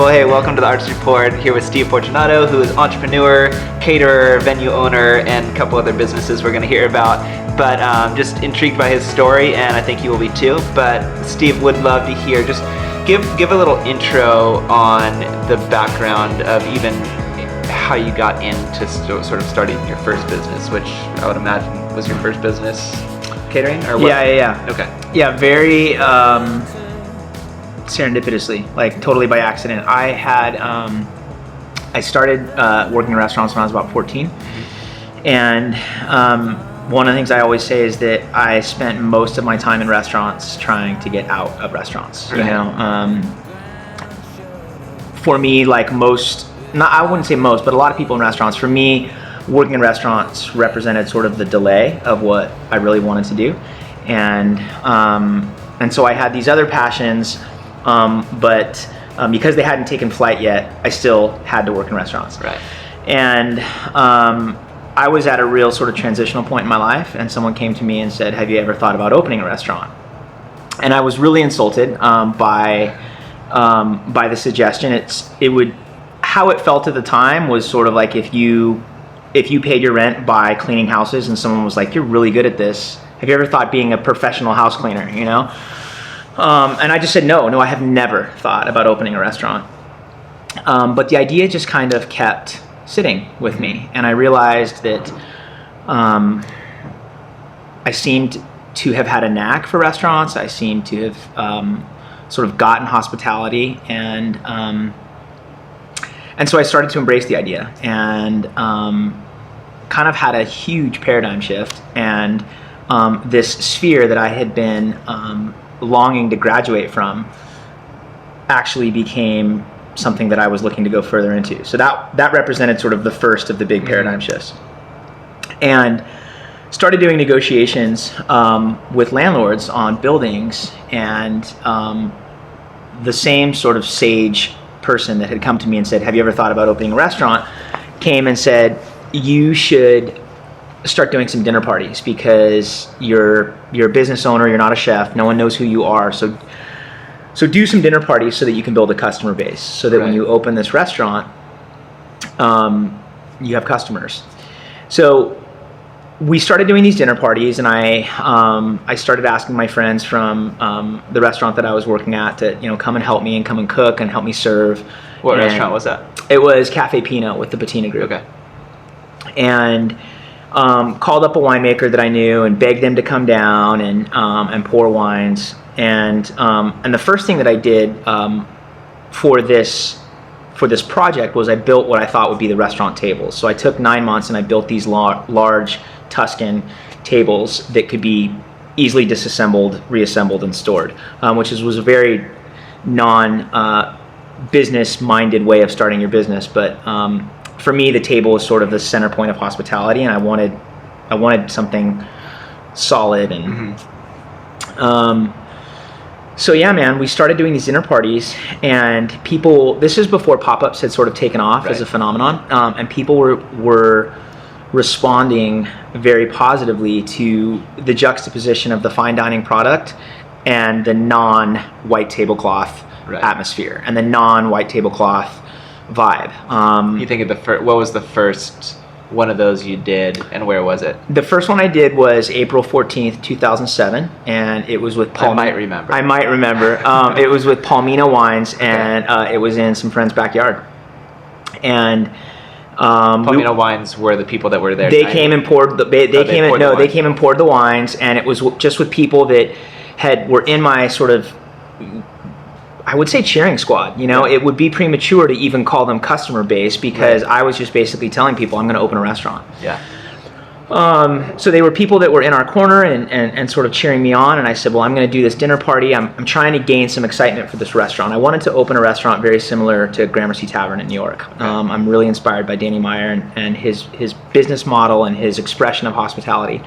Well, hey, welcome to the Arts Report, here with Steve Fortunato, who is entrepreneur, caterer, venue owner, and a couple other businesses we're going to hear about. But just intrigued by his story, and I think you will be too. But Steve, would love to hear, just give a little intro on the background of even how you got into sort of starting your first business, which I would imagine was your first business, catering, or what? Yeah. Okay. Yeah, very serendipitously, like totally by accident. I started working in restaurants when I was about 14, and one of the things I always say is that I spent most of my time in restaurants trying to get out of restaurants. Right. You know, for me, like most, I wouldn't say most, but a lot of people in restaurants, for me, working in restaurants represented sort of the delay of what I really wanted to do, and so I had these other passions. But because they hadn't taken flight yet, I still had to work in restaurants. Right. And I was at a real sort of transitional point in my life, and someone came to me and said, "Have you ever thought about opening a restaurant?" And I was really insulted by the suggestion. How it felt at the time was sort of like if you paid your rent by cleaning houses, and someone was like, "You're really good at this. Have you ever thought being a professional house cleaner?" You know. And I just said, no, I have never thought about opening a restaurant. But the idea just kind of kept sitting with me. And I realized that I seemed to have had a knack for restaurants. I seemed to have sort of gotten hospitality. And so I started to embrace the idea and kind of had a huge paradigm shift. And this sphere that I had been longing to graduate from actually became something that I was looking to go further into. So that represented sort of the first of the big paradigm shifts. And started doing negotiations with landlords on buildings, and the same sort of sage person that had come to me and said, "Have you ever thought about opening a restaurant?" came and said, "You should start doing some dinner parties because you're a business owner, you're not a chef, no one knows who you are, so do some dinner parties so that you can build a customer base, so that when you open this restaurant, you have customers." So we started doing these dinner parties, and I started asking my friends from the restaurant that I was working at to come and help me and come and cook and help me serve. What restaurant was that? It was Cafe Pinot with the Patina Group. Okay. And called up a winemaker that I knew and begged them to come down and pour wines. And the first thing that I did for this project was I built what I thought would be the restaurant tables. So I took 9 months and I built these large Tuscan tables that could be easily disassembled, reassembled, and stored, which was a very non-business minded way of starting your business. But for me, the table is sort of the center point of hospitality, and I wanted something solid. And so yeah, man, we started doing these dinner parties, and people. This is before pop-ups had sort of taken off as a phenomenon, and people were responding very positively to the juxtaposition of the fine dining product and the non-white tablecloth atmosphere and the non-white tablecloth vibe. You think of what was the first one of those you did, and where was it? The first one I did was April 14th, 2007, and it was with I might remember. It was with Palmina Wines, and it was in some friend's backyard. And Palmina Wines were the people that were there. They came and poured they came and poured the wines, and it was just with people that were in my sort of, I would say, cheering squad. It would be premature to even call them customer base, because I was just basically telling people I'm going to open a restaurant. Yeah. So they were people that were in our corner and sort of cheering me on, and I said, well, I'm going to do this dinner party. I'm trying to gain some excitement for this restaurant. I wanted to open a restaurant very similar to Gramercy Tavern in New York. Okay. I'm really inspired by Danny Meyer and his business model and his expression of hospitality.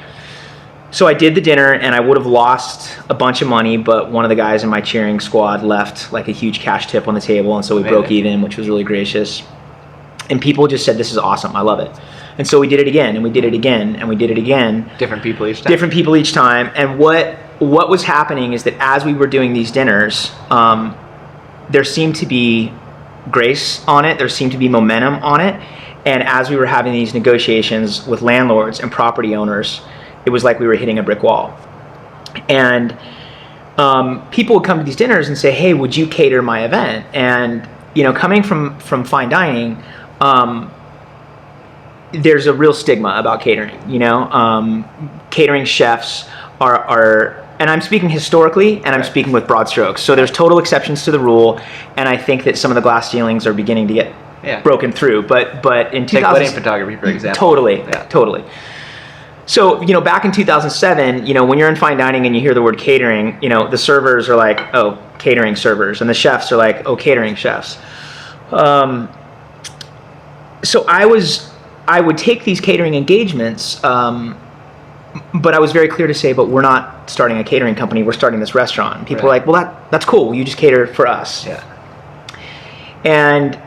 So I did the dinner, and I would have lost a bunch of money, but one of the guys in my cheering squad left like a huge cash tip on the table, and so we broke even, which was really gracious. And people just said, "This is awesome, I love it." And so we did it again, and we did it again, and we did it again. Different people each time. And what was happening is that as we were doing these dinners, there seemed to be grace on it. There seemed to be momentum on it. And as we were having these negotiations with landlords and property owners, it was like we were hitting a brick wall. And people would come to these dinners and say, hey, would you cater my event? And, coming from fine dining, there's a real stigma about catering. Catering chefs are, and I'm speaking historically, and I'm speaking with broad strokes. So there's total exceptions to the rule, and I think that some of the glass ceilings are beginning to get broken through. But in 2000, like wedding photography, for example. Totally. So, back in 2007, when you're in fine dining and you hear the word catering, the servers are like, oh, catering servers, and the chefs are like, oh, catering chefs. So I would take these catering engagements, but I was very clear to say, but we're not starting a catering company, we're starting this restaurant. And people were like, well, that's cool, you just cater for us. Yeah. And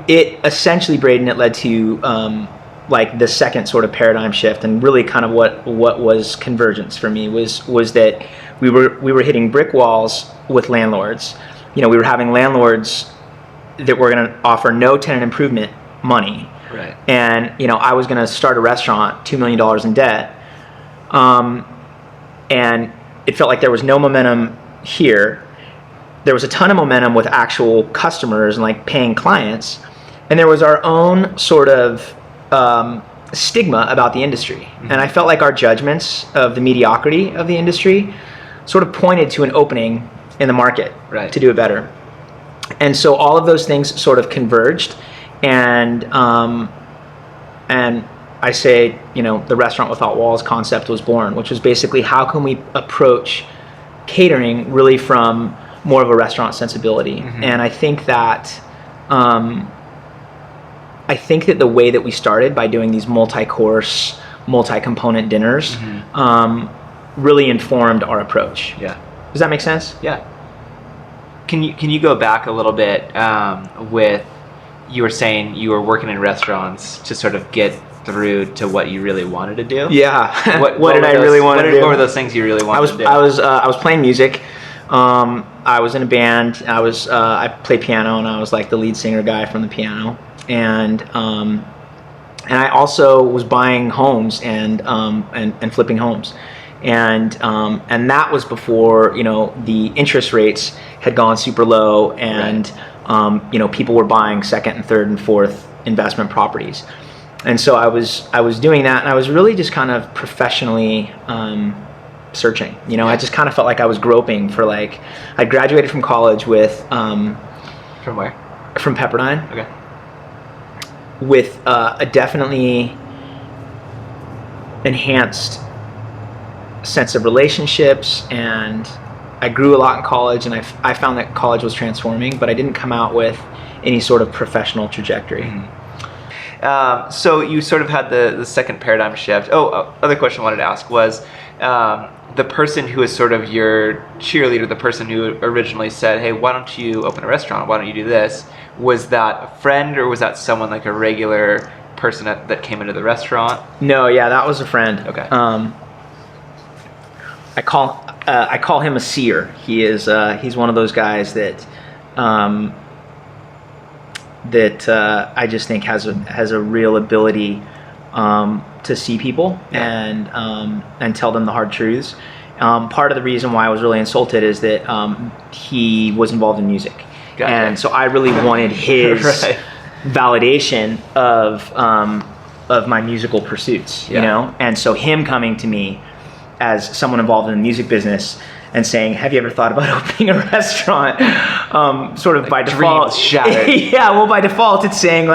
it essentially, Braedon, it led to the second sort of paradigm shift, and really kind of what was convergence for me was that we were hitting brick walls with landlords. We were having landlords that were going to offer no tenant improvement money. Right. And I was going to start a restaurant, $2 million in debt, and it felt like there was no momentum here. There was a ton of momentum with actual customers and like paying clients, and there was our own sort of stigma about the industry. Mm-hmm. And I felt like our judgments of the mediocrity of the industry sort of pointed to an opening in the market to do it better. And so all of those things sort of converged, and I say, the Restaurant Without Walls concept was born, which was basically how can we approach catering really from more of a restaurant sensibility. Mm-hmm. And I think that the way that we started by doing these multi-course, multi-component dinners really informed our approach. Yeah. Does that make sense? Yeah. Can you go back a little bit with, you were saying you were working in restaurants to sort of get through to what you really wanted to do? Yeah. What did I really want to do? What were those things you really wanted to do? I was playing music. I was in a band. I played piano, and I was like the lead singer guy from the piano. And I also was buying homes and flipping homes. And that was before the interest rates had gone super low, and people were buying second and third and fourth investment properties. And so I was doing that, and I was really just kind of professionally searching. I just kind of felt like I was groping for I graduated from college with From where? From Pepperdine. Okay. With a definitely enhanced sense of relationships, and I grew a lot in college, and I found that college was transforming, but I didn't come out with any sort of professional trajectory. Mm-hmm. So you sort of had the second paradigm shift. Other question I wanted to ask was, the person who was sort of your cheerleader, the person who originally said, hey, why don't you open a restaurant? Why don't you do this? Was that a friend, or was that someone like a regular person that came into the restaurant? No, yeah, that was a friend. Okay. I call him a seer. He's one of those guys that I just think has a real ability to see people and tell them the hard truths. Part of the reason why I was really insulted is that he was involved in music. Gotcha. And so I really wanted his validation of my musical pursuits, and so him coming to me as someone involved in the music business and saying, have you ever thought about opening a restaurant? Sort of by default. Shattered. Yeah, well, by default, it's saying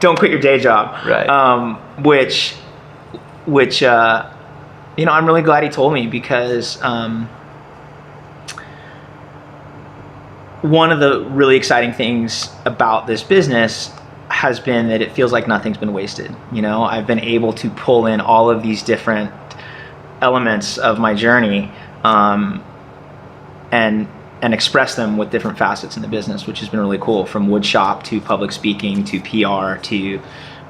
don't quit your day job. Right. Which I'm really glad he told me, because one of the really exciting things about this business has been that it feels like nothing's been wasted. I've been able to pull in all of these different elements of my journey and express them with different facets in the business, which has been really cool, from wood shop to public speaking to PR to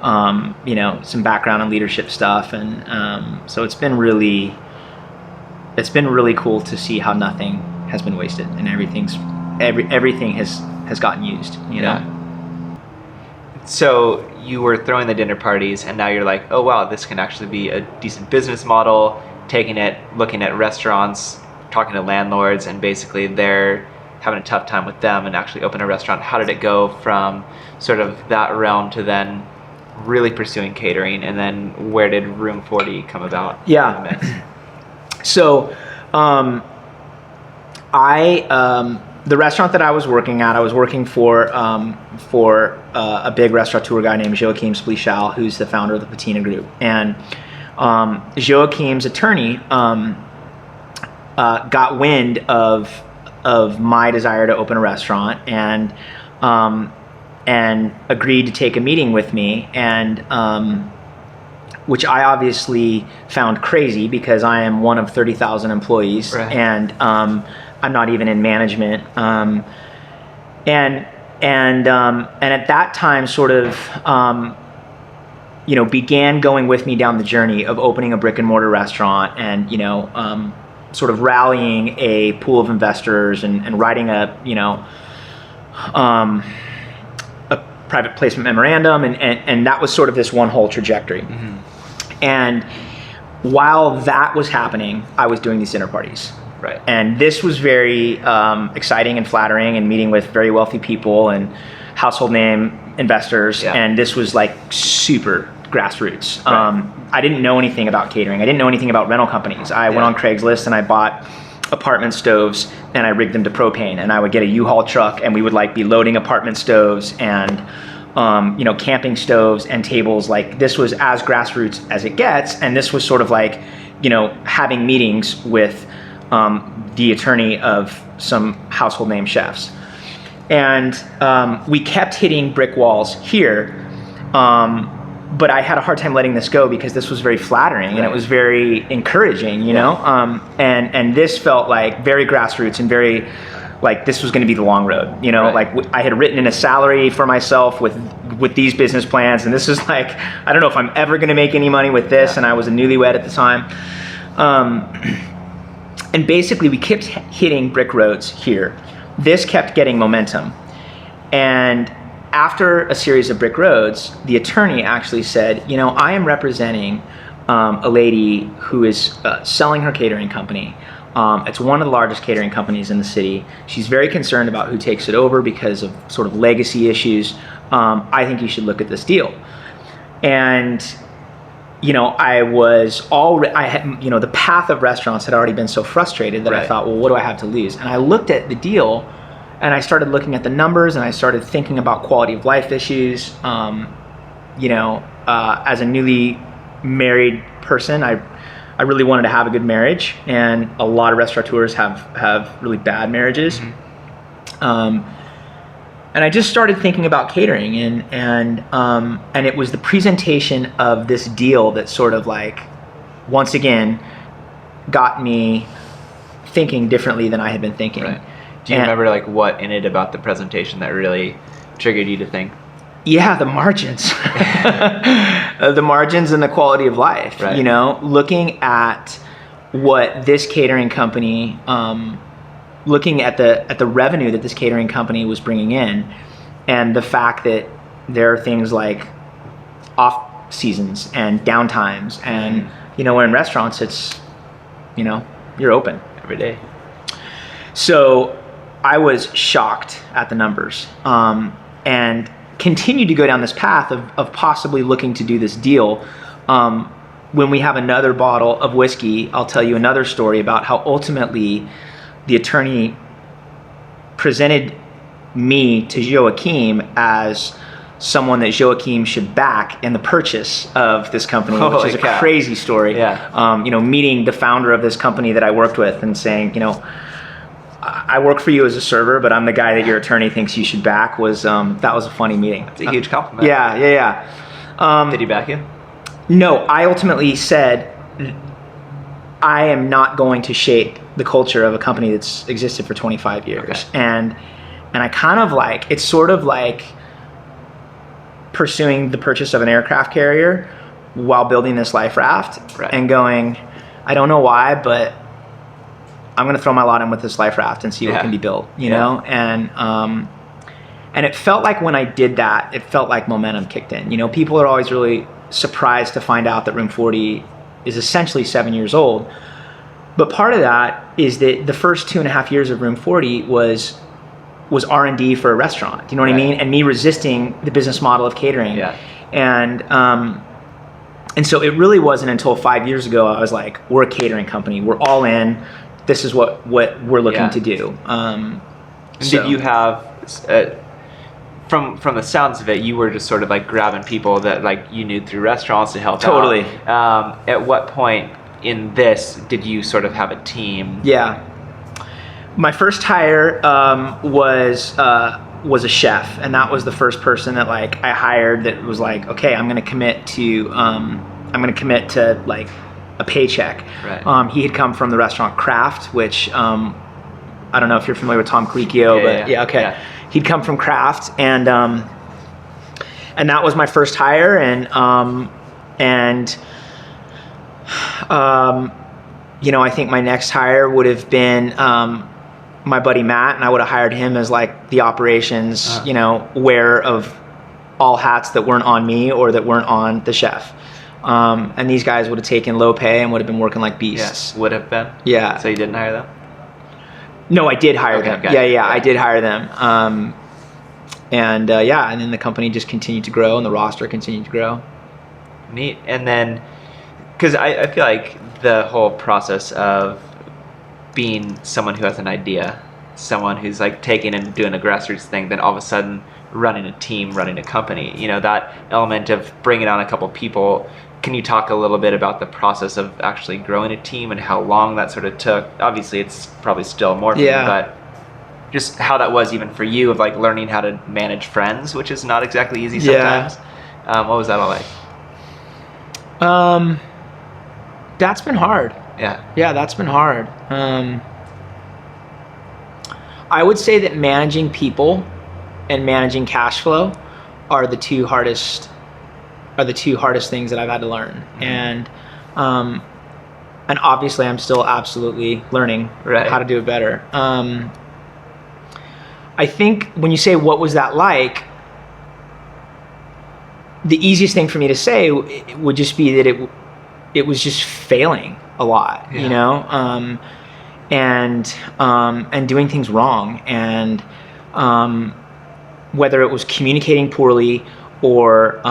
some background in leadership stuff. And so it's been really cool to see how nothing has been wasted, and everything has has gotten used, you know? So you were throwing the dinner parties, and now you're like, oh wow, this can actually be a decent business model, taking it, looking at restaurants, talking to landlords, and basically they're having a tough time with them and actually open a restaurant. How did it go from sort of that realm to then really pursuing catering, and then where did Room 40 come about? Yeah. In the mix? So, the restaurant that I was working at, I was working for a big restaurateur guy named Joachim Splichal, who's the founder of the Patina Group. And Joachim's attorney got wind of my desire to open a restaurant, and agreed to take a meeting with me, and which I obviously found crazy because I am one of 30,000 employees, right. And I'm not even in management. And at that time, sort of, began going with me down the journey of opening a brick and mortar restaurant, and sort of rallying a pool of investors and writing a private placement memorandum, and that was sort of this one whole trajectory. Mm-hmm. And while that was happening, I was doing these dinner parties. Right. And this was very exciting and flattering, and meeting with very wealthy people and household name investors. Yeah. And this was like super grassroots. Right. I didn't know anything about catering. I didn't know anything about rental companies. I went on Craigslist and I bought apartment stoves, and I rigged them to propane, and I would get a U-Haul truck, and we would like be loading apartment stoves and camping stoves and tables. Like, this was as grassroots as it gets, and this was sort of like having meetings with the attorney of some household name chefs. And we kept hitting brick walls here, but I had a hard time letting this go because this was very flattering, right. And it was very encouraging, and this felt like very grassroots and very like this was going to be the long road, right. Like I had written in a salary for myself with these business plans, and this is like, I don't know if I'm ever going to make any money with this, and I was a newlywed at the time. And basically we kept hitting brick roads here. This kept getting momentum. And after a series of brick roads, the attorney actually said, I am representing a lady who is selling her catering company. It's one of the largest catering companies in the city. She's very concerned about who takes it over because of sort of legacy issues. I think you should look at this deal. And the path of restaurants had already been so frustrated that right. I thought, well, what do I have to lose? And I looked at the deal, and I started looking at the numbers, and I started thinking about quality of life issues. As a newly married person, I really wanted to have a good marriage, and a lot of restaurateurs have really bad marriages. Mm-hmm. And I just started thinking about catering, and it was the presentation of this deal that sort of like, once again, got me thinking differently than I had been thinking. Right. Do you remember like what in it about the presentation that really triggered you to think? Yeah, the margins, the margins and the quality of life. Right. Looking at what this catering company. Looking at the revenue that this catering company was bringing in, and the fact that there are things like off seasons and downtimes, and when in restaurants it's you're open every day. So I was shocked at the numbers, and continued to go down this path of possibly looking to do this deal. When we have another bottle of whiskey, I'll tell you another story about how ultimately the attorney presented me to Joachim as someone that Joachim should back in the purchase of this company, which is a crazy story. Yeah. Meeting the founder of this company that I worked with and saying, I work for you as a server, but I'm the guy that your attorney thinks you should back, that was a funny meeting. It's a huge compliment. Yeah. Did he back you? No, I ultimately said, I am not going to shape the culture of a company that's existed for 25 years. Okay. And I kind of like, it's sort of like pursuing the purchase of an aircraft carrier while building this life raft, right. And going, I don't know why, but I'm going to throw my lot in with this life raft and see what can be built, you know? And And it felt like when I did that, it felt like momentum kicked in. You know, people are always really surprised to find out that Room 40 is essentially 7 years old. But part of that is that the first 2.5 years of Room 40 was R&D for a restaurant. You know what I mean? And me resisting the business model of catering. Yeah. And so it really wasn't until 5 years ago I was like, we're a catering company. We're all in. This is what we're looking to do. And did you have, from the sounds of it, you were just sort of like grabbing people that like you knew through restaurants to help Totally. out. At what point in this did you sort of have a team? Yeah. My first hire was a chef, and that was the first person that like I hired that was like, okay, I'm going to commit to like a paycheck. Right. He had come from the restaurant Kraft, which I don't know if you're familiar with Tom Colicchio, but okay. Yeah. He'd come from Kraft, and that was my first hire, and you know, I think my next hire would have been my buddy Matt, and I would have hired him as like the operations, you know, wearer of all hats that weren't on me or that weren't on the chef. And these guys would have taken low pay and would have been working like beasts. Yes, would have been. Yeah. So you didn't hire them? No, I did hire them. Yeah, I did hire them. And then the company just continued to grow, and the roster continued to grow. Neat. And then, because I feel like the whole process of being someone who has an idea, someone who's like taking and doing a grassroots thing, then all of a sudden running a team, running a company, you know, that element of bringing on a couple people. Can you talk a little bit about the process of actually growing a team and how long that sort of took? Obviously, it's probably still more for you, but just how that was even for you of like learning how to manage friends, which is not exactly easy sometimes. What was that all like? That's been hard. Yeah, that's been hard. I would say that managing people and managing cash flow are the two hardest things that I've had to learn. Mm-hmm. And obviously I'm still absolutely learning how to do it better. I think when you say what was that like, the easiest thing for me to say would just be that it was just failing a lot, you know, and doing things wrong, and whether it was communicating poorly or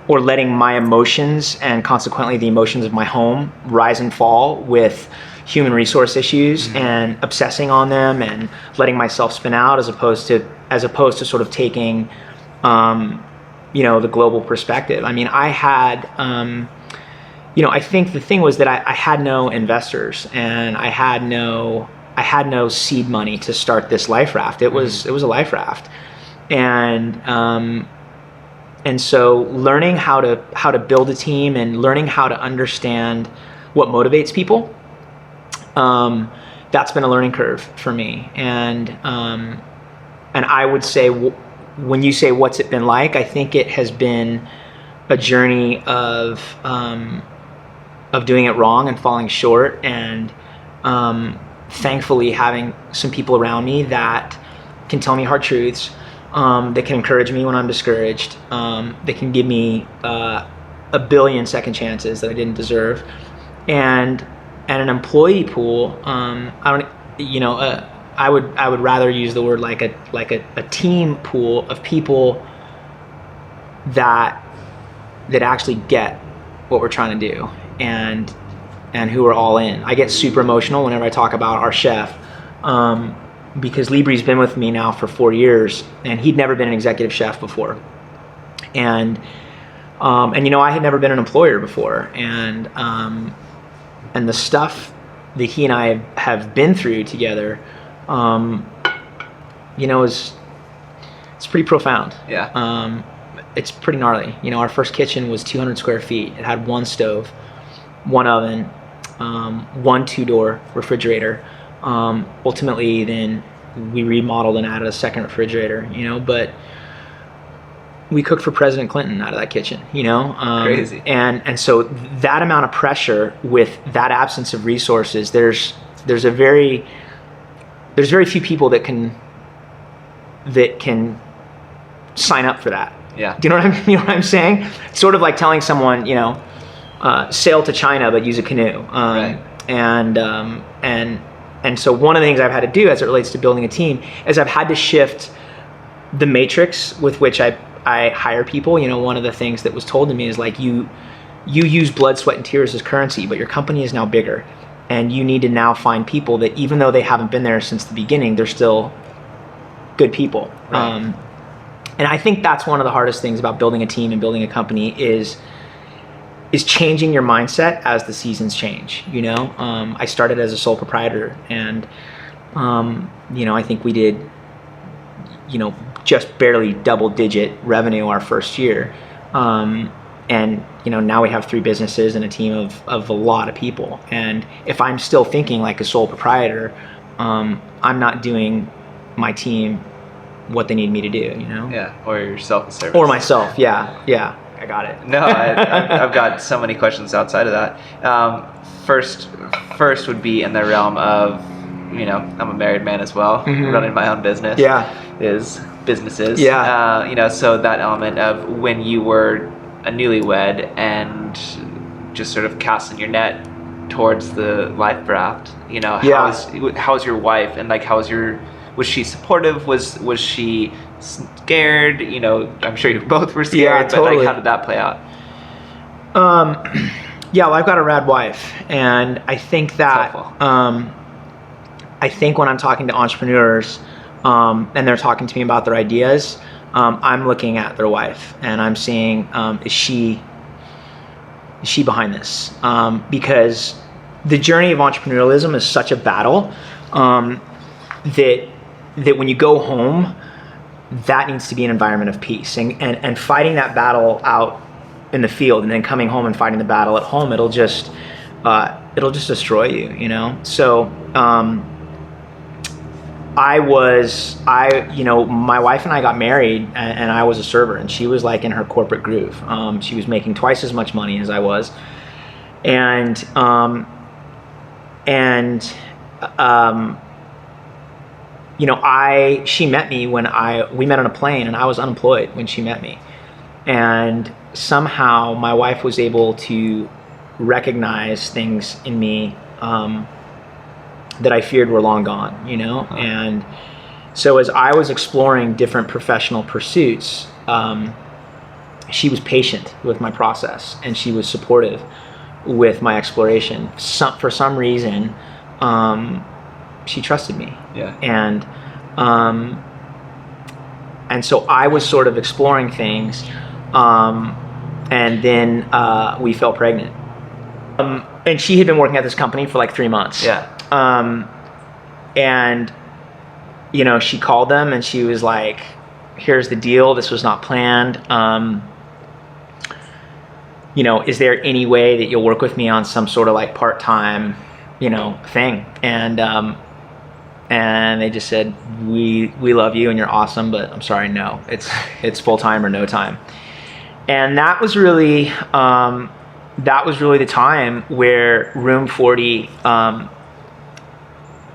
letting my emotions and consequently the emotions of my home rise and fall with human resource issues, mm-hmm. and obsessing on them and letting myself spin out as opposed to sort of taking you know, the global perspective. I mean, I had you know, I think the thing was that I had no investors, and I had no seed money to start this life raft. It was a life raft, and so learning how to build a team and learning how to understand what motivates people, that's been a learning curve for me. And I would say when you say what's it been like, I think it has been a journey of doing it wrong and falling short, and thankfully having some people around me that can tell me hard truths, that can encourage me when I'm discouraged, that can give me a billion second chances that I didn't deserve, and an employee pool. I would rather use the word like a team pool of people that actually get what we're trying to do, and who are all in. I get super emotional whenever I talk about our chef, because Libri's been with me now for 4 years, and he'd never been an executive chef before, and you know, I had never been an employer before, and the stuff that he and I have been through together, you know, it's pretty profound. Yeah. It's pretty gnarly. You know, our first kitchen was 200 square feet. It had one stove, one oven, one 2-door refrigerator. Ultimately, then we remodeled and added a second refrigerator, you know, but we cooked for President Clinton out of that kitchen, you know? Crazy. And so that amount of pressure with that absence of resources, there's very few people that can that can sign up for that. Yeah. Do you know what you know what I'm saying? It's sort of like telling someone, sail to China but use a canoe. Right. And so one of the things I've had to do as it relates to building a team is I've had to shift the matrix with which I hire people. One of the things that was told to me is like, you use blood, sweat, and tears as currency, but your company is now bigger, and you need to now find people that, even though they haven't been there since the beginning, they're still good people. Right. And I think that's one of the hardest things about building a team and building a company is changing your mindset as the seasons change. I started as a sole proprietor, and I think we did just barely double-digit revenue our first year, and now we have 3 businesses and a team of a lot of people. And if I'm still thinking like a sole proprietor, I'm not doing my team what they need me to do. Yeah, or yourself as service. Or myself. Yeah. I got it. No, I've got so many questions outside of that. First would be in the realm of, I'm a married man as well, running my own business. Yeah. Is businesses. Yeah. So that element of when you were a newlywed and just sort of casting your net towards the life raft, how's your wife, and like was she supportive? Was she scared? I'm sure you both were scared. Yeah, totally. But like, how did that play out? Well, I've got a rad wife, and I think that I think when I'm talking to entrepreneurs and they're talking to me about their ideas, I'm looking at their wife and I'm seeing, is she behind this? Because the journey of entrepreneurialism is such a battle that when you go home, that needs to be an environment of peace, and fighting that battle out in the field and then coming home and fighting the battle at home, it'll just destroy you. So my wife and I got married, and I was a server, and she was like in her corporate groove. She was making twice as much money as I was, and she met me when we met on a plane, and I was unemployed when she met me. And somehow my wife was able to recognize things in me that I feared were long gone, And so as I was exploring different professional pursuits, she was patient with my process, and she was supportive with my exploration. For some reason, she trusted me. Yeah. And so I was sort of exploring things, and then we fell pregnant. And she had been working at this company for like 3 months. Yeah. And she called them and she was like, "Here's the deal. This was not planned. Is there any way that you'll work with me on some sort of like part-time, thing?" And they just said, we love you and you're awesome, but I'm sorry, no, it's full-time or no time. And that was really the time where Room 40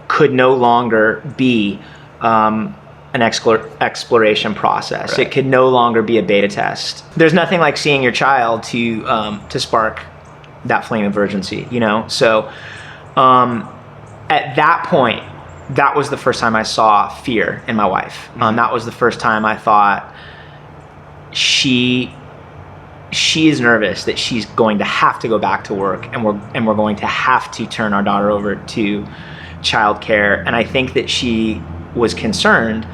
could no longer be an exploration process. Right. It could no longer be a beta test. There's nothing like seeing your child to spark that flame of urgency, So at that point, that was the first time I saw fear in my wife. That was the first time I thought she is nervous that she's going to have to go back to work, and we're going to have to turn our daughter over to childcare. And I think that she was concerned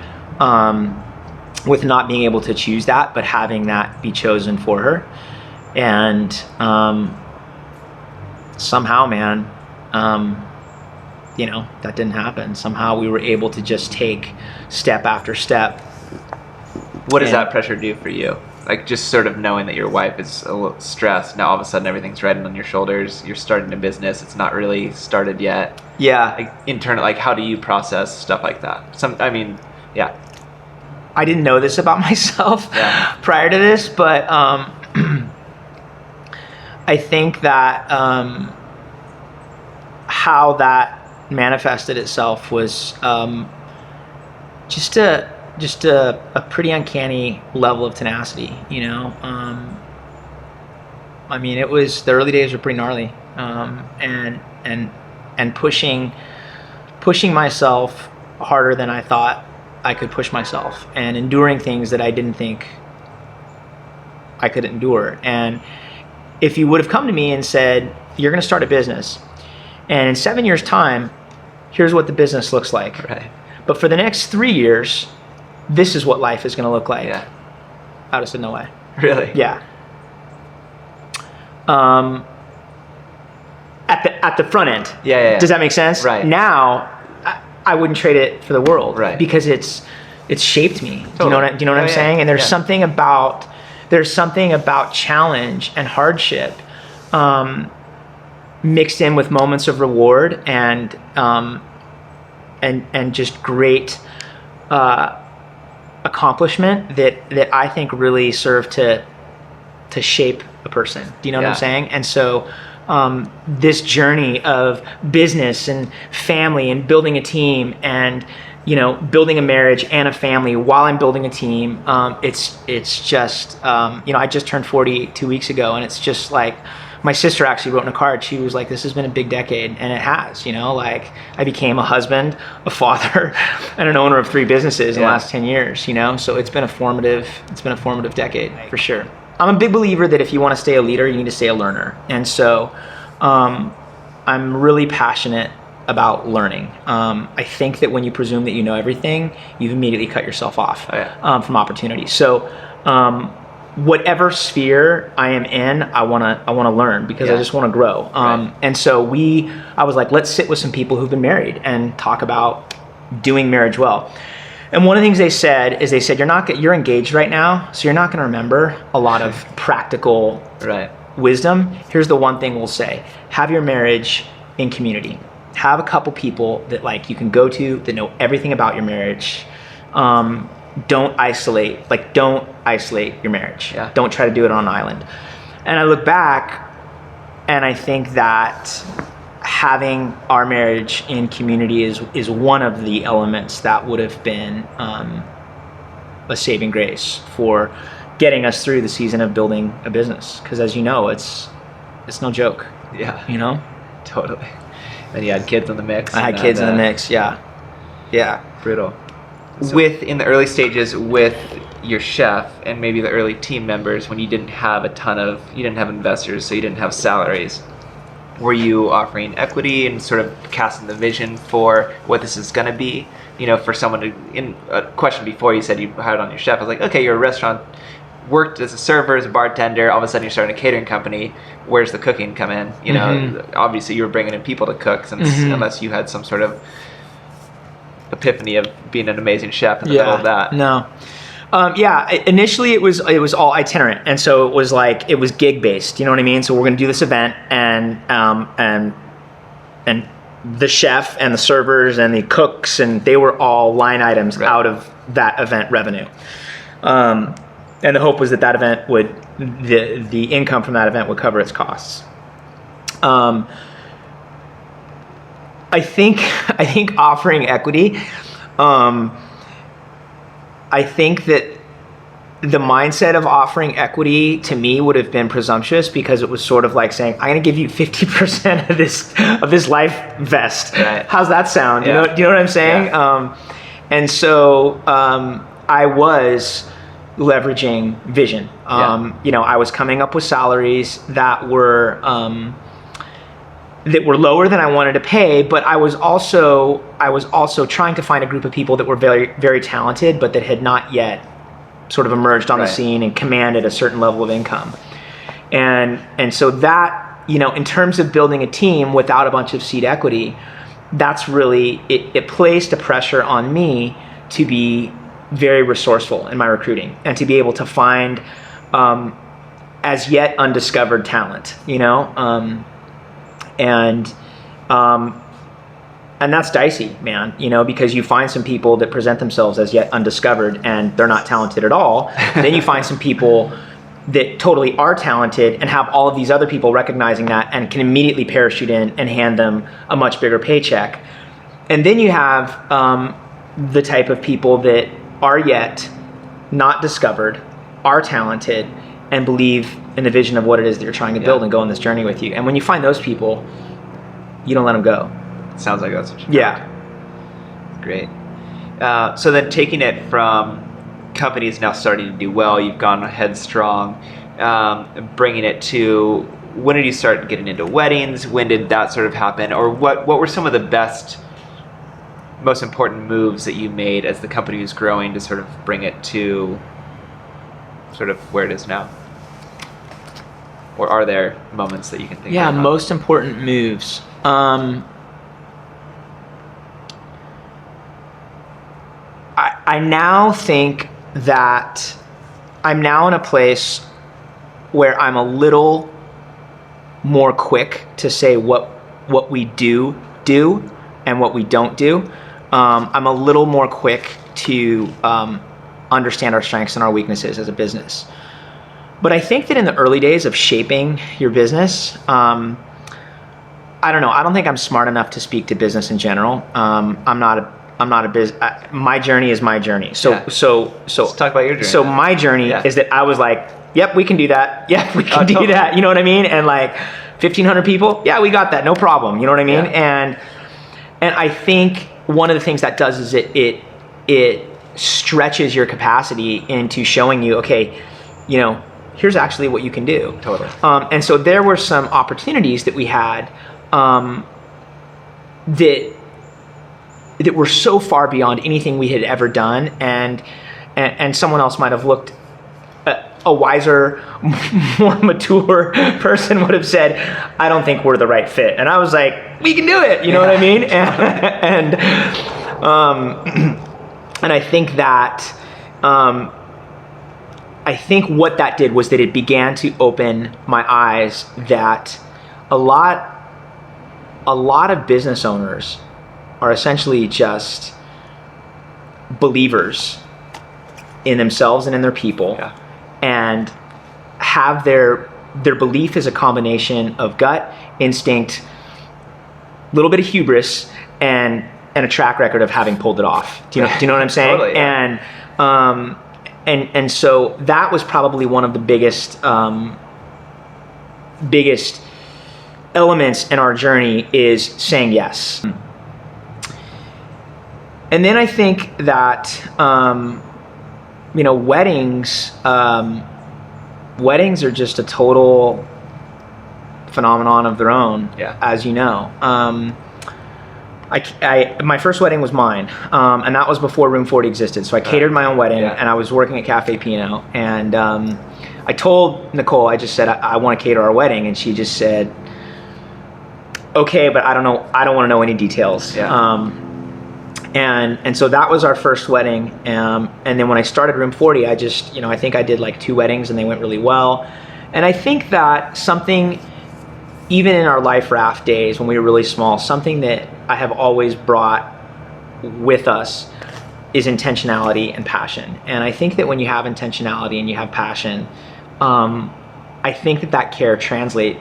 with not being able to choose that, but having that be chosen for her. And somehow, man, that didn't happen. Somehow we were able to just take step after step. What does that pressure do for you? Like, just sort of knowing that your wife is a little stressed. Now all of a sudden everything's riding on your shoulders. You're starting a business. It's not really started yet. Yeah. Like, internal, like, how do you process stuff like that? Yeah. I didn't know this about myself prior to this, but I think that how that manifested itself was just a just a pretty uncanny level of tenacity, you know. I mean, the early days were pretty gnarly, and pushing myself harder than I thought I could push myself, and enduring things that I didn't think I could endure. And if you would have come to me and said, you're going to start a business, and in 7 years' time, here's what the business looks like. Right. But for the next 3 years, this is what life is going to look like. Yeah. I would have said, no way. Really? Yeah. At the front end. Yeah. Does that make sense? Right. Now, I wouldn't trade it for the world. Right. Because it's shaped me. Totally. Do you know what I'm saying? And there's something about challenge and hardship, mixed in with moments of reward and just great accomplishment that I think really serve to shape a person. Do you know what I'm saying? And so this journey of business and family and building a team and, you know, building a marriage and a family while I'm building a team, it's just, you know, I just turned 40 2 weeks ago, and it's just like, my sister actually wrote in a card, she was like, this has been a big decade, and it has, you know, like I became a husband, a father, and an owner of 3 businesses in the last 10 years, you know, so it's been a formative decade for sure. I'm a big believer that if you want to stay a leader, you need to stay a learner. And so I'm really passionate about learning. I think that when you presume that you know everything, you've immediately cut yourself off from opportunity. So whatever sphere I am in, I wanna learn, because I just want to grow. And so I was like, let's sit with some people who've been married and talk about doing marriage well. And one of the things they said, you're engaged right now, so you're not going to remember a lot of practical wisdom. Here's the one thing we'll say: have your marriage in community. Have a couple people that like you can go to that know everything about your marriage. Don't isolate your marriage. Don't try to do it on an island. And I look back and I think that having our marriage in community is one of the elements that would have been a saving grace for getting us through the season of building a business. Because as you know, it's no joke. Yeah. You know? Totally. And you had kids in the mix. I had kids in the mix, yeah. Brutal. So, in the early stages with your chef and maybe the early team members, when you didn't have investors, so you didn't have salaries, were you offering equity and sort of casting the vision for what this is going to be? You know, for someone in a question before, you said you hired on your chef. I was like, okay, you're a restaurant, worked as a server, as a bartender, all of a sudden you're starting a catering company. Where's the cooking come in? You know, obviously you were bringing in people to cook, since unless you had some sort of epiphany of being an amazing chef in the middle of that. No. Initially it was all itinerant, and so it was gig based. You know what I mean? So we're going to do this event, and the chef and the servers and the cooks, and they were all line items out of that event revenue. And the hope was that event would the income from that event would cover its costs. I think offering equity. I think that the mindset of offering equity to me would have been presumptuous, because it was sort of like saying, I'm going to give you 50% of this life vest. Right. How's that sound? Do you know what I'm saying? Yeah. And so I was leveraging vision. You know, I was coming up with salaries that were lower than I wanted to pay, but I was also trying to find a group of people that were very, very talented, but that had not yet sort of emerged on the scene and commanded a certain level of income. And so that, you know, in terms of building a team without a bunch of seed equity, that's really, it placed a pressure on me to be very resourceful in my recruiting and to be able to find as yet undiscovered talent, you know? And that's dicey, man, you know, because you find some people that present themselves as yet undiscovered and they're not talented at all. Then you find some people that totally are talented and have all of these other people recognizing that and can immediately parachute in and hand them a much bigger paycheck. And then you have the type of people that are yet not discovered, are talented, and believe in the vision of what it is that you're trying to build and go on this journey with you. And when you find those people, you don't let them go. Sounds like that's what you Yeah. Great. So then taking it from companies now starting to do well, you've gone headstrong, bringing it to, when did you start getting into weddings? When did that sort of happen? Or what were some of the best, most important moves that you made as the company was growing to sort of bring it to sort of where it is now? Or are there moments that you can think of? Yeah, most important moves. I now think that I'm now in a place where I'm a little more quick to say what we do and what we don't do. I'm a little more quick to understand our strengths and our weaknesses as a business. But I think that in the early days of shaping your business, I don't know. I don't think I'm smart enough to speak to business in general. I'm not a my journey is my journey. So Let's talk about your journey. So my journey is that I was like, yep, we can do that. Yep, we can do totally. that. You know what I mean? And like 1,500 people, yeah, we got that, no problem. You know what I mean? Yeah. And I think one of the things that does is it stretches your capacity into showing you, okay, you know, here's actually what you can do. Totally. And so there were some opportunities that we had that were so far beyond anything we had ever done, and someone else might have looked, a wiser, more mature person would have said, I don't think we're the right fit. And I was like, we can do it. You know what I mean? And I think that, I think what that did was that it began to open my eyes that a lot of business owners are essentially just believers in themselves and in their people, and have their belief is a combination of gut, instinct, a little bit of hubris, and a track record of having pulled it off. Do you know what I'm saying? Totally, yeah. And so that was probably one of the biggest elements in our journey, is saying yes. And then I think that weddings are just a total phenomenon of their own, as you know. My first wedding was mine, and that was before Room 40 existed. So I catered my own wedding, and I was working at Cafe Pinot. And I told Nicole, I just said, I want to cater our wedding, and she just said, okay, but I don't know. I don't want to know any details. And so that was our first wedding. And then when I started Room 40, I just, I think I did like 2 weddings, and they went really well. And I think that something, even in our life raft days when we were really small, something that I have always brought with us is intentionality and passion. And I think that when you have intentionality and you have passion, I think that care translates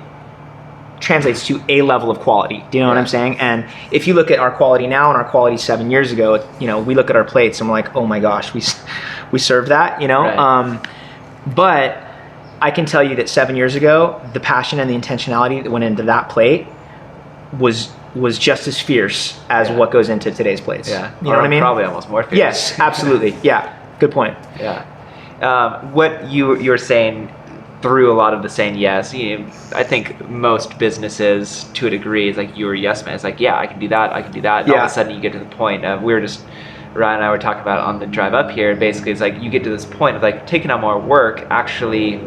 to a level of quality. Do you know what I'm saying? And if you look at our quality now and our quality 7 years ago, we look at our plates and we're like, oh my gosh, we serve that, Right. But I can tell you that 7 years ago, the passion and the intentionality that went into that plate was just as fierce as what goes into today's plates. Yeah. You know what I mean? Probably almost more fierce. Yes, absolutely. Yeah. Good point. Yeah. What you're saying, through a lot of the saying yes, I think most businesses, to a degree, is like, you're a yes man. It's like, yeah, I can do that, I can do that. And all of a sudden you get to the point of, Ryan and I were talking about on the drive up here, and basically it's like you get to this point of like taking on more work actually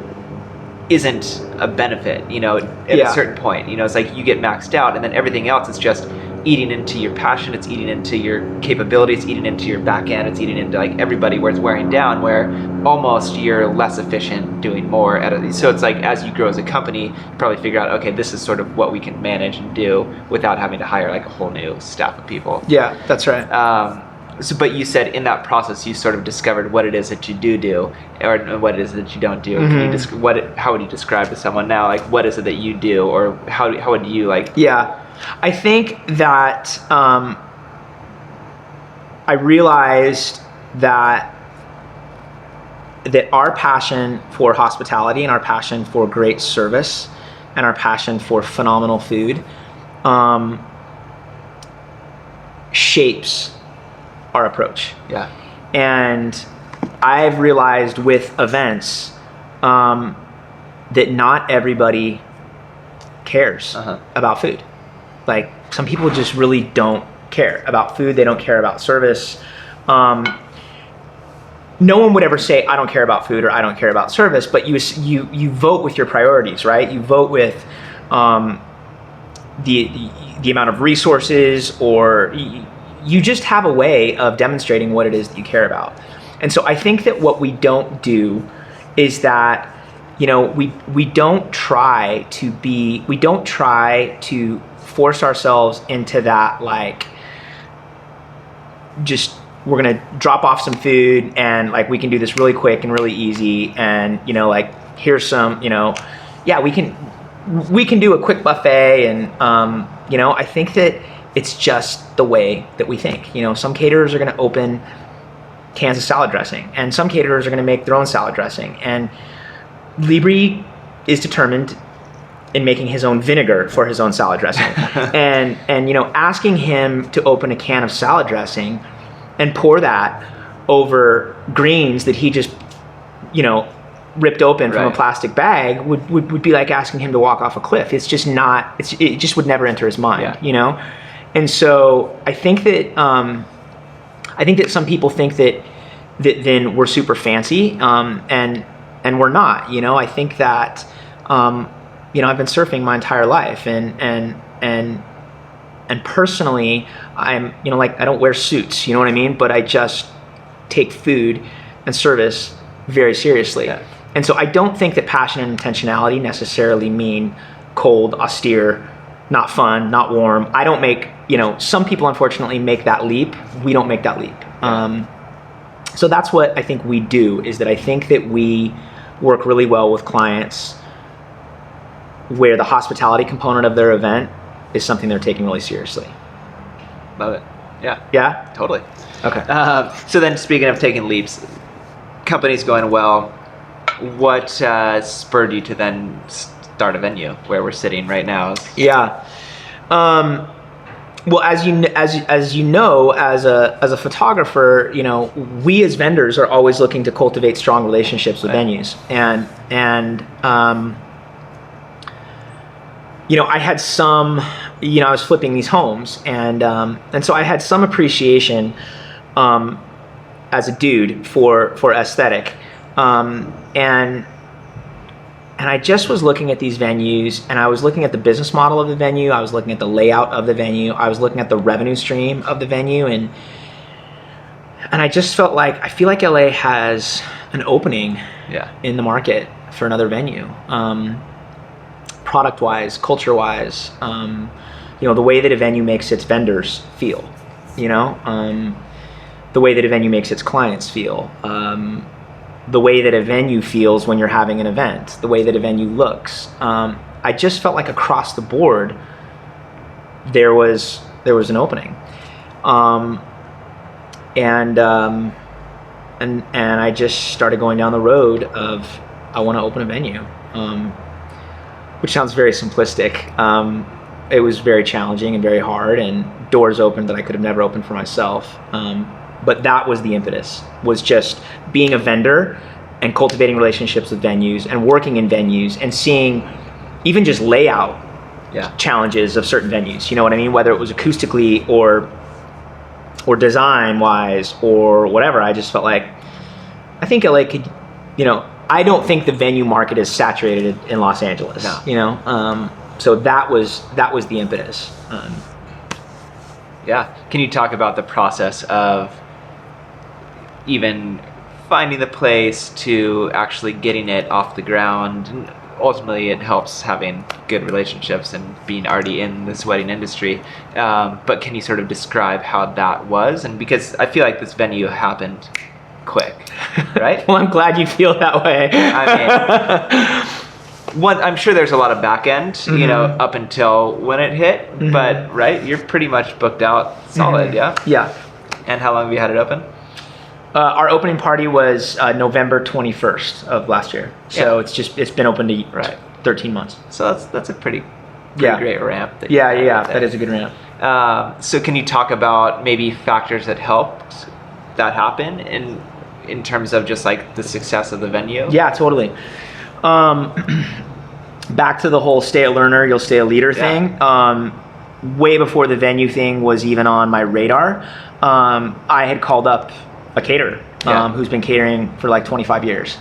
isn't a benefit, at a certain point. It's like you get maxed out, and then everything else is just eating into your passion, it's eating into your capabilities, eating into your back end, it's eating into like everybody, where it's wearing down, where almost you're less efficient doing more so it's like, as you grow as a company, you probably figure out, okay, this is sort of what we can manage and do without having to hire like a whole new staff of people. Yeah, that's right. But you said in that process you sort of discovered what it is that you do, or what it is that you don't do. Mm-hmm. Can you how would you describe to someone now, like, what is it that you do, or how would you like? Yeah, I think that I realized that that our passion for hospitality and our passion for great service and our passion for phenomenal food shapes our approach. Yeah. And I've realized with events that not everybody cares about food. Like, some people just really don't care about food. They don't care about service. No one would ever say, I don't care about food or I don't care about service, but you vote with your priorities, right? You vote with the amount of resources, or you just have a way of demonstrating what it is that you care about. And so I think that what we don't do is that, you know, we don't try to force ourselves into that, like, just, we're going to drop off some food and, like, we can do this really quick and really easy. And, you know, like, here's some, you know, yeah, we can do a quick buffet. And, you know, I think that it's just the way that we think. You know, some caterers are going to open cans of salad dressing, and some caterers are going to make their own salad dressing. And Libri is determined in making his own vinegar for his own salad dressing. and, you know, asking him to open a can of salad dressing and pour that over greens that he just, you know, ripped open from a plastic bag would be like asking him to walk off a cliff. It's just not, it just would never enter his mind, you know? And so I think that some people think that then we're super fancy, and we're not. You know, I think that, you know, I've been surfing my entire life, and personally, I'm, you know, like, I don't wear suits, you know what I mean? But I just take food and service very seriously. Yeah. And so I don't think that passion and intentionality necessarily mean cold, austere, not fun, not warm. I don't make, you know, some people unfortunately make that leap. We don't make that leap. Yeah. So that's what I think we do, is that I think that we work really well with clients where the hospitality component of their event is something they're taking really seriously. Love it. Yeah. Yeah? Totally. Okay. So then, speaking of taking leaps, company's going well. What spurred you to then start a venue where we're sitting right now? Yeah. Well, as you know, as a photographer, you know, we as vendors are always looking to cultivate strong relationships with venues, and you know, I had some, you know, I was flipping these homes, and so I had some appreciation as a dude for aesthetic, and I just was looking at these venues, and I was looking at the business model of the venue. I was looking at the layout of the venue. I was looking at the revenue stream of the venue, and I just felt like, I feel like LA has an opening in the market for another venue. Product-wise, culture-wise, you know, the way that a venue makes its vendors feel, you know, the way that a venue makes its clients feel, the way that a venue feels when you're having an event, the way that a venue looks. I just felt like across the board, there was an opening, and I just started going down the road of, I want to open a venue, which sounds very simplistic. It was very challenging and very hard, and doors opened that I could have never opened for myself. But that was the impetus, was just being a vendor and cultivating relationships with venues and working in venues and seeing even just layout challenges of certain venues. You know what I mean? Whether it was acoustically or design wise or whatever, I just felt like, I think LA could, you know, I don't think the venue market is saturated in Los Angeles, you know? So that was the impetus. Yeah. Can you talk about the process of even finding the place to actually getting it off the ground? And ultimately, it helps having good relationships and being already in this wedding industry. But can you sort of describe how that was? And because I feel like this venue happened quick, right? Well, I'm glad you feel that way. I mean, I'm sure there's a lot of back end, you know, up until when it hit, but right, you're pretty much booked out solid, yeah? Yeah. And how long have you had it open? Our opening party was November 21st of last year. So it's been open to 13 months. So that's a pretty great ramp. That is a good ramp. So can you talk about maybe factors that helped that happen in terms of just like the success of the venue? Yeah, totally. Back to the whole stay a learner, you'll stay a leader thing. Way before the venue thing was even on my radar, I had called up a caterer who's been catering for like 25 years.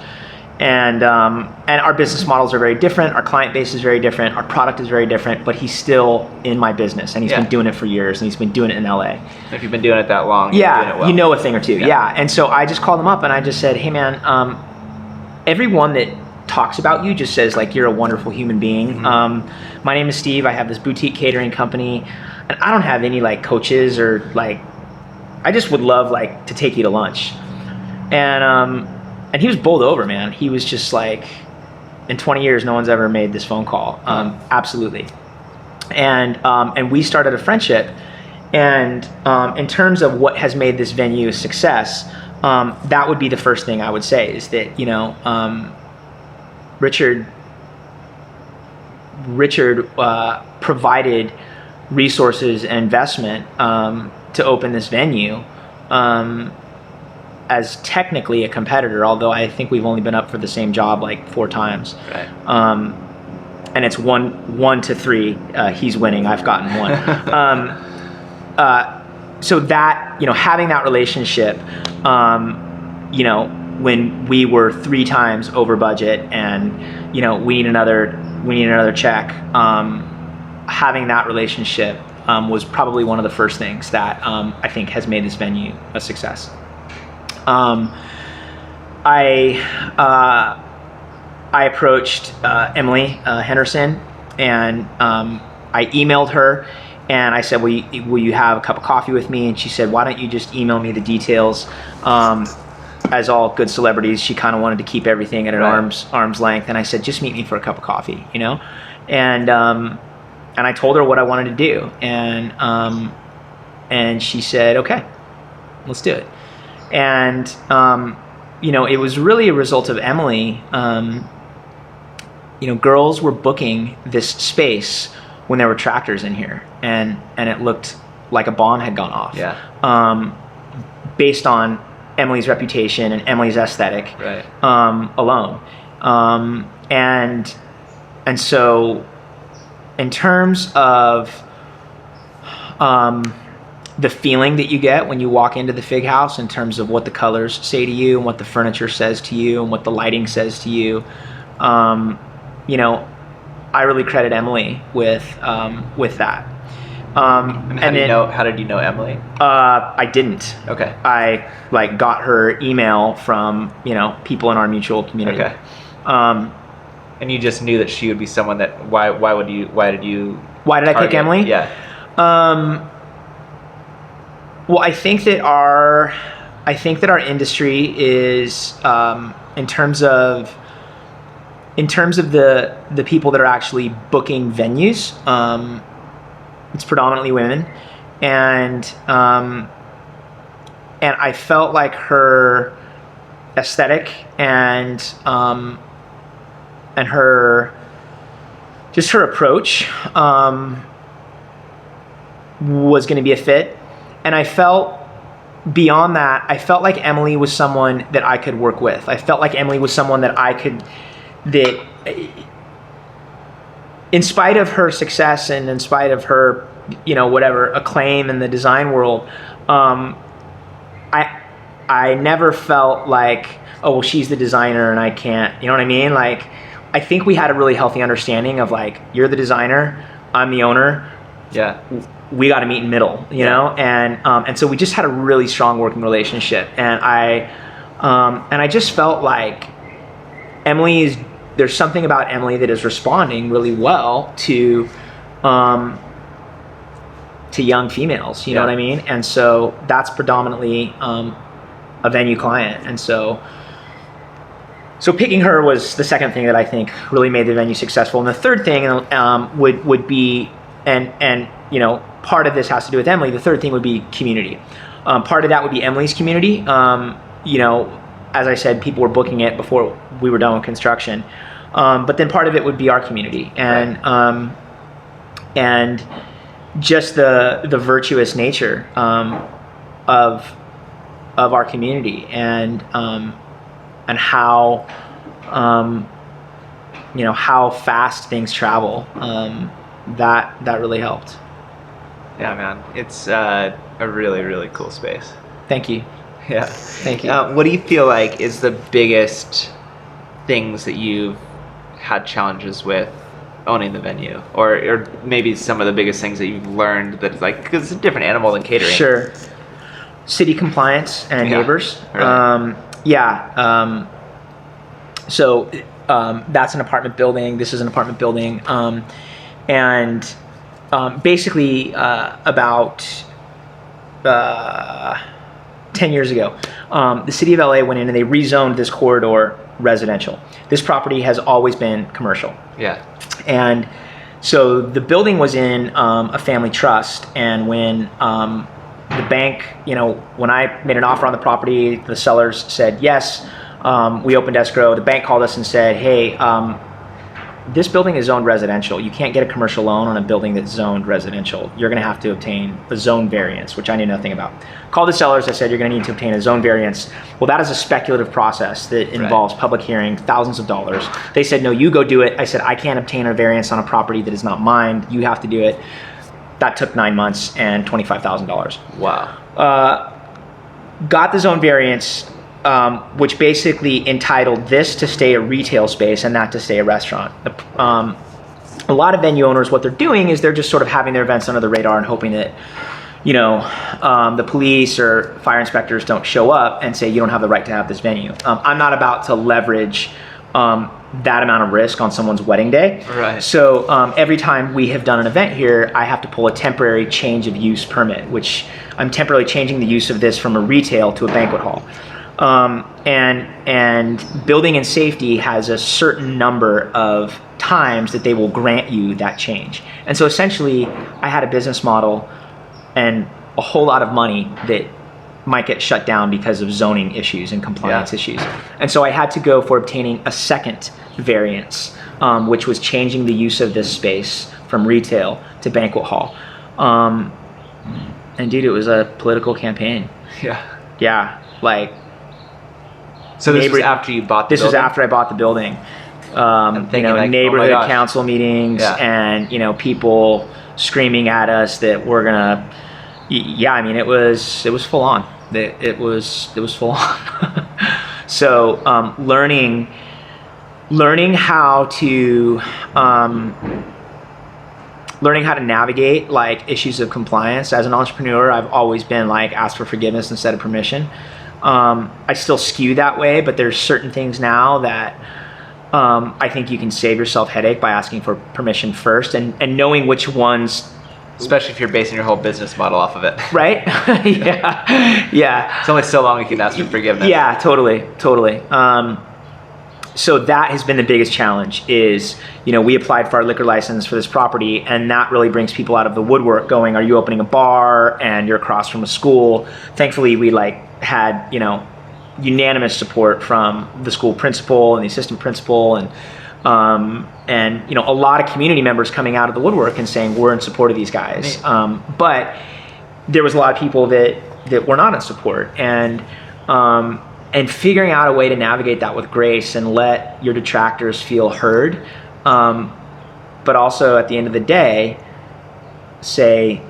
And our business models are very different. Our client base is very different. Our product is very different, but he's still in my business and he's been doing it for years and he's been doing it in LA. If you've been doing it that long, you're doing it well. You know a thing or two. Yeah. And so I just called him up and I just said, hey man, everyone that talks about you just says like, you're a wonderful human being. My name is Steve. I have this boutique catering company and I don't have any like coaches or like, I just would love like to take you to lunch. And he was bowled over, man. He was just like, in 20 years, no one's ever made this phone call. Absolutely. And we started a friendship. And in terms of what has made this venue a success, that would be the first thing I would say is that, you know, Richard provided resources and investment to open this venue as technically a competitor, although I think we've only been up for the same job like 4 times. Right. And it's 1-3. He's winning. I've gotten 1. So that, you know, having that relationship, you know, when we were 3 times over budget and, you know, we need another check, having that relationship was probably one of the first things that I think has made this venue a success. I approached Emily Henderson and I emailed her and I said, will you have a cup of coffee with me? And she said, why don't you just email me the details? As all good celebrities, she kind of wanted to keep everything at an arm's length. And I said, just meet me for a cup of coffee, you know? And I told her what I wanted to do. And she said, okay, let's do it. And, you know, it was really a result of Emily. You know, girls were booking this space when there were tractors in here and it looked like a bomb had gone off. Based on Emily's reputation and Emily's aesthetic alone. And so in terms of the feeling that you get when you walk into the Fig House in terms of what the colors say to you and what the furniture says to you and what the lighting says to you, you know, I really credit Emily with that. And how did you know Emily? I didn't. Okay. I like got her email from, you know, people in our mutual community. Okay. And you just knew that she would be someone that why did I pick Emily? Yeah. Well, I think that our industry is in terms of the people that are actually booking venues, it's predominantly women, and I felt like her aesthetic and her approach was going to be a fit. And I felt beyond that, I felt like Emily was someone that I could work with. I felt like Emily was someone that in spite of her success and in spite of her, you know, whatever acclaim in the design world, I never felt like, oh, well, she's the designer and I can't, you know what I mean? Like, I think we had a really healthy understanding of like, you're the designer, I'm the owner. Yeah. We got to meet in middle, you know? And so we just had a really strong working relationship. And I just felt like there's something about Emily that is responding really well to young females, you know what I mean? And so that's predominantly a venue client. And so picking her was the second thing that I think really made the venue successful. And the third thing would be, and you know, part of this has to do with Emily. The third thing would be community. Part of that would be Emily's community. as I said, people were booking it before we were done with construction. But then part of it would be our community and just the virtuous nature of our community and how how fast things travel. That really helped. Yeah, man, it's a really, really cool space. Thank you. Yeah. Thank you. What do you feel like is the biggest things that you've had challenges with owning the venue, or maybe some of the biggest things that you've learned that's like, because it's a different animal than catering? Sure. City compliance and neighbors. Right. So that's an apartment building. This is an apartment building. And basically about 10 years ago, the city of LA went in and they rezoned this corridor residential. This property has always been commercial. Yeah. And so the building was in a family trust, and when the bank, when I made an offer on the property, the sellers said yes. We opened escrow. The bank called us and said, hey, this building is zoned residential. You can't get a commercial loan on a building that's zoned residential. You're going to have to obtain a zone variance, which I knew nothing about. Called the sellers. I said, you're going to need to obtain a zone variance. Well, that is a speculative process that involves public hearing, thousands of dollars. They said, no, you go do it. I said, I can't obtain a variance on a property that is not mine. You have to do it. That took 9 months and $25,000. Wow. Got the zone variance, which basically entitled this to stay a retail space and that to stay a restaurant. A lot of venue owners, what they're doing is they're just sort of having their events under the radar and hoping that, the police or fire inspectors don't show up and say you don't have the right to have this venue. I'm not about to leverage that amount of risk on someone's wedding day. Right. So every time we have done an event here, I have to pull a temporary change of use permit, which I'm temporarily changing the use of this from a retail to a banquet hall. And building and safety has a certain number of times that they will grant you that change. And so essentially I had a business model and a whole lot of money that might get shut down because of zoning issues and compliance issues. And so I had to go for obtaining a second variance, which was changing the use of this space from retail to banquet hall. And dude, it was a political campaign. Yeah. Yeah. So this was after you bought the building? This was after I bought the building. Neighborhood council meetings and, people screaming at us that we're gonna, it was full on. It was full on. So learning how to navigate issues of compliance. As an entrepreneur, I've always been ask for forgiveness instead of permission. I still skew that way, but there's certain things now that I think you can save yourself headache by asking for permission first and knowing which ones. Especially if you're basing your whole business model off of it. Right? Yeah. It's only so long you can ask for forgiveness. Yeah, totally. So that has been the biggest challenge is, we applied for our liquor license for this property, and that really brings people out of the woodwork going, are you opening a bar? And you're across from a school. Thankfully, we had, unanimous support from the school principal and the assistant principal and a lot of community members coming out of the woodwork and saying, we're in support of these guys. But there was a lot of people that were not in support, and figuring out a way to navigate that with grace and let your detractors feel heard. But also at the end of the day, say,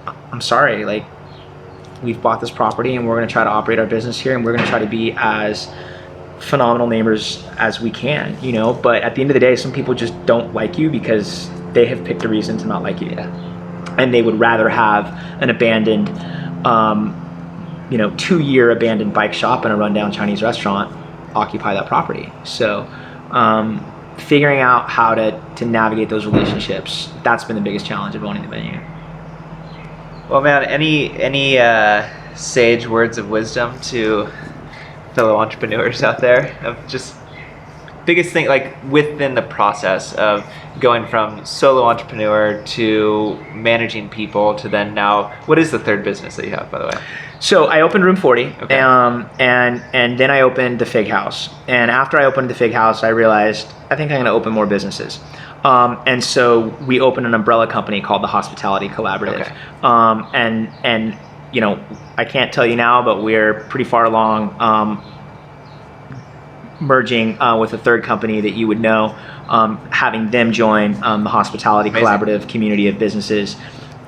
I'm sorry, we've bought this property and we're going to try to operate our business here, and we're going to try to be as phenomenal neighbors as we can, but at the end of the day, some people just don't like you because they have picked a reason to not like you. And they would rather have an abandoned, 2-year abandoned bike shop and a rundown Chinese restaurant occupy that property. So figuring out how to navigate those relationships, that's been the biggest challenge of owning the venue. Well, man, any sage words of wisdom to fellow entrepreneurs out there of just biggest thing, like within the process of going from solo entrepreneur to managing people to then now, what is the third business that you have, by the way? So I opened Room 40, Okay. and then I opened the Fig House. And after I opened the Fig House, I realized I think I'm going to open more businesses. And so we opened an umbrella company called the Hospitality Collaborative. Okay. And you know, I can't tell you now, but we're pretty far along merging with a third company that you would know, having them join the Hospitality Amazing. Collaborative community of businesses.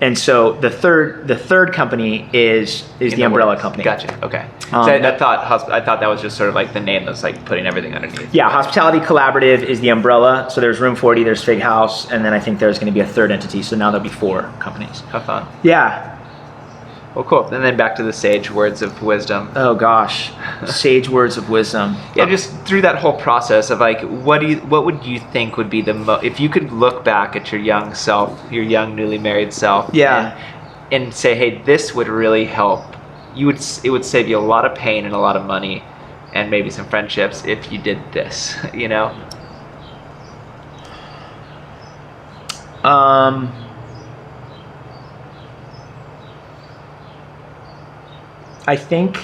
And so the third company is the umbrella company. Gotcha. Okay. So I thought that was just sort of like the name that's like putting everything underneath. Yeah, Hospitality Collaborative is the umbrella. So there's Room 40, there's Fig House, and then I think there's going to be a third entity. So now there'll be 4 companies. Have fun. Yeah. Well, cool. And then back to the sage words of wisdom. Oh gosh, sage words of wisdom. Yeah, just through that whole process of like, what would you think would be if you could look back at your young self, your young newly married self, Yeah. and say, hey, this would really help. It would save you a lot of pain and a lot of money, and maybe some friendships if you did this. You know. I think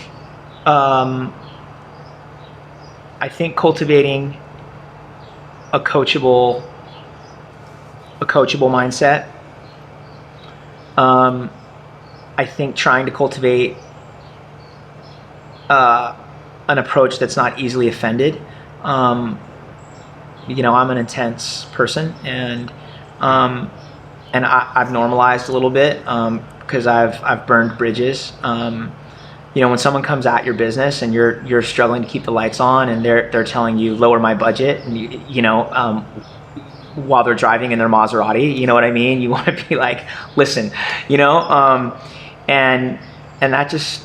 cultivating a coachable mindset. I think trying to cultivate an approach that's not easily offended. You know, I'm an intense person, and I've normalized a little bit because I've burned bridges. You know, when someone comes at your business and you're struggling to keep the lights on, and they're telling you lower my budget, and you know, while they're driving in their Maserati, you know what I mean? You want to be like, listen, you know, and that just,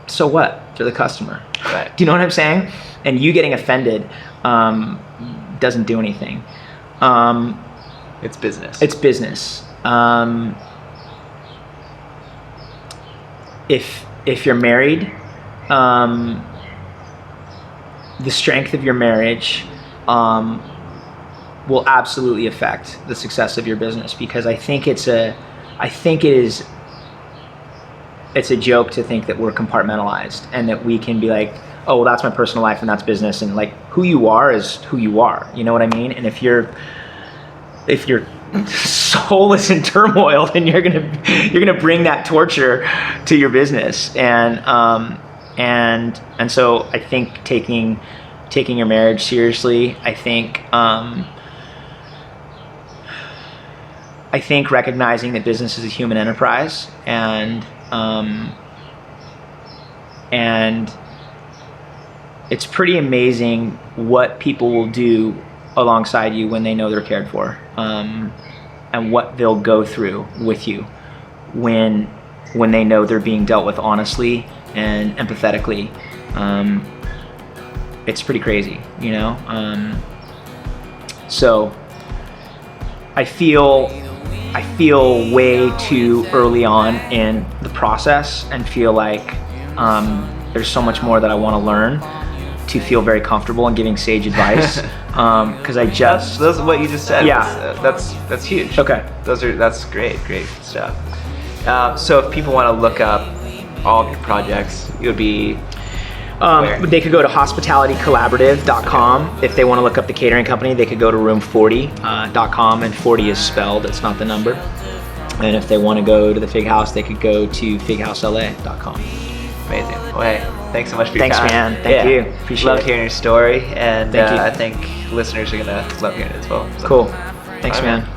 so what? You're the customer. Right. Do you know what I'm saying? And you getting offended doesn't do anything. It's business. It's business. If you're married, the strength of your marriage will absolutely affect the success of your business, because I think it's a joke to think that we're compartmentalized and that we can be like, oh, well, that's my personal life and that's business, and like who you are is who you are. You know what I mean? And if your soul is in turmoil, then you're gonna bring that torture to your business. And so I think taking your marriage seriously. I think recognizing that business is a human enterprise, and it's pretty amazing what people will do alongside you when they know they're cared for, and what they'll go through with you when they know they're being dealt with honestly and empathetically. It's pretty crazy, you know? So I feel way too early on in the process, and feel like there's so much more that I want to learn to feel very comfortable in giving sage advice. Because those are what you just said. Yeah. That's huge. Okay. That's great stuff. So if people want to look up all of your projects, it would be they could go to hospitalitycollaborative.com. If they want to look up the catering company, they could go to room40.com, and 40 is spelled, it's not the number. And if they want to go to the Fig House, they could go to fighousela.com. Amazing. Well, hey, thanks so much for your time. Thanks, man. Thank you. Appreciate Love it. hearing your story, and Thank you. I think listeners are going to love hearing it as well. So. Cool. Thanks, All right. man.